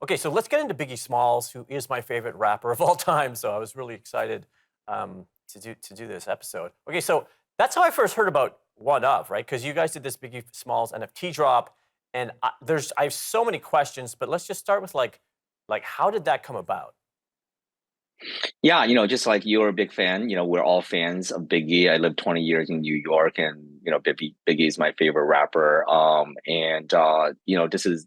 Okay, so let's get into Biggie Smalls, who is my favorite rapper of all time. So I was really excited to do this episode. Okay, so that's how I first heard about OneOf, right? Because you guys did this Biggie Smalls NFT drop, and I have so many questions, but let's just start with like how did that come about? Yeah, just like you're a big fan, we're all fans of Biggie. I lived 20 years in New York, and Biggie is my favorite rapper. This is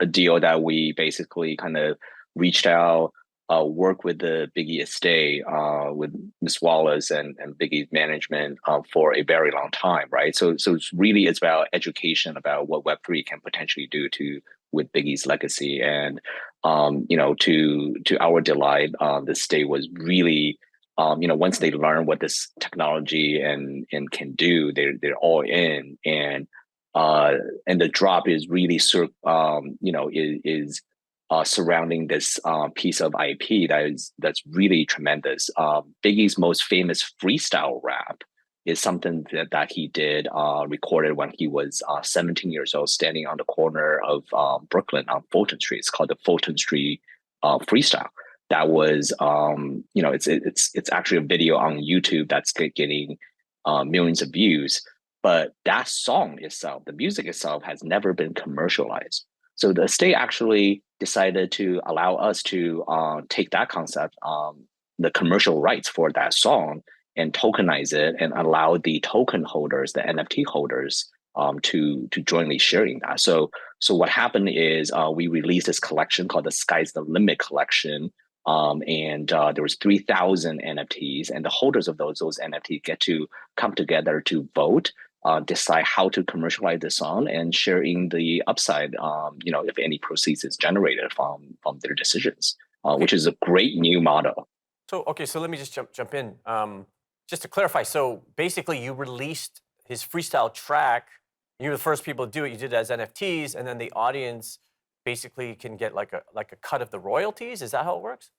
a deal that we basically kind of reached out, work with the Biggie estate, with Miss Wallace and Biggie's management, for a very long time, right? So it's about education about what Web3 can potentially do to with Biggie's legacy. And to our delight, the state was really, once they learn what this technology and can do, they're all in. And the drop is really surrounding this piece of IP that's really tremendous. Biggie's most famous freestyle rap is something that he did, recorded when he was 17 years old, standing on the corner of Brooklyn on Fulton Street. It's called the Fulton Street Freestyle. That was, it's actually a video on YouTube that's getting millions of views. But that song itself, the music itself, has never been commercialized. So the state actually decided to allow us to take that concept, the commercial rights for that song, and tokenize it and allow the token holders, the NFT holders, to jointly sharing that. So what happened is, we released this collection called the Sky's the Limit collection. And there was 3,000 NFTs, and the holders of those NFTs get to come together to vote, decide how to commercialize the song, and share in the upside, if any proceeds is generated from their decisions, Okay, which is a great new model. so let me just jump in. Just to clarify, so basically you released his freestyle track. You were the first people to do it. You did it as NFTs, and then the audience basically can get like a cut of the royalties. Is that how it works?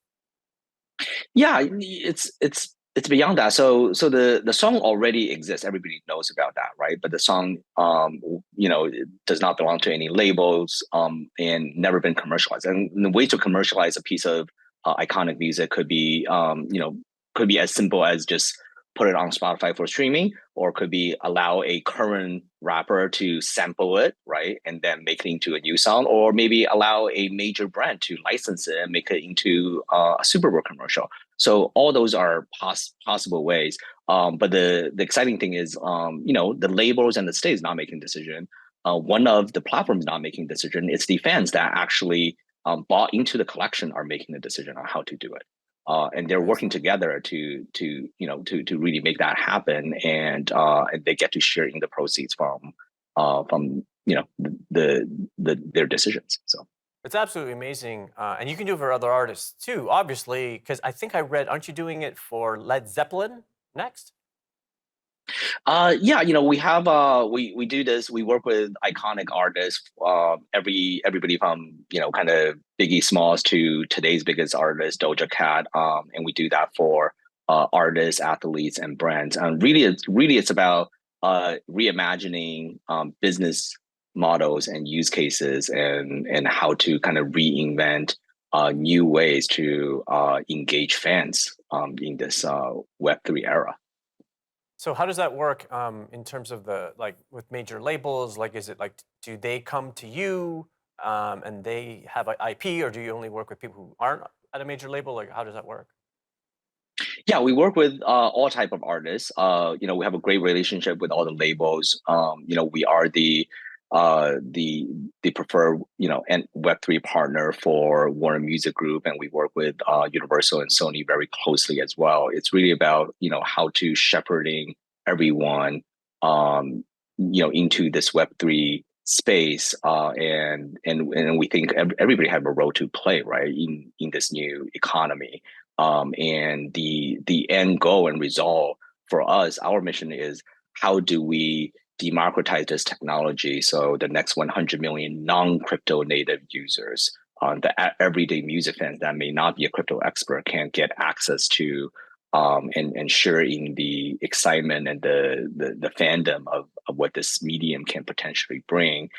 Yeah, it's beyond that. So the song already exists. Everybody knows about that, right? But the song, it does not belong to any labels, and never been commercialized. And the way to commercialize a piece of iconic music could be as simple as just put it on Spotify for streaming, or could be allow a current rapper to sample it, right, and then make it into a new song, or maybe allow a major brand to license it and make it into a Super Bowl commercial. So all those are possible ways. But the exciting thing is, the labels and the state is not making decision. One of the platforms not making decision. It's the fans that actually bought into the collection are making the decision on how to do it. And they're I working see. together to really make that happen, and they get to share in the proceeds from their decisions. So. It's absolutely amazing, and you can do it for other artists too, obviously. Because I think I read, aren't you doing it for Led Zeppelin next? Yeah, we have we do this. We work with iconic artists. Everybody from kind of Biggie Smalls to today's biggest artist, Doja Cat. And we do that for artists, athletes, and brands. And it's about reimagining business models and use cases, and how to kind of reinvent new ways to engage fans in this Web3 era. So how does that work in terms of the like with major labels? Like, is it like do they come to you and they have an IP, or do you only work with people who aren't at a major label? Like, how does that work? Yeah, we work with all type of artists. We have a great relationship with all the labels. We are the preferred and Web3 partner for Warner Music Group, and we work with Universal and Sony very closely as well. It's really about how to shepherding everyone into this Web3 space, and we think everybody have a role to play, right, in this new economy. And the end goal and result for us, our mission is, how do we democratize this technology so the next 100 million non-crypto native users, the everyday music fans that may not be a crypto expert, can get access to, and share in the excitement and the fandom of what this medium can potentially bring.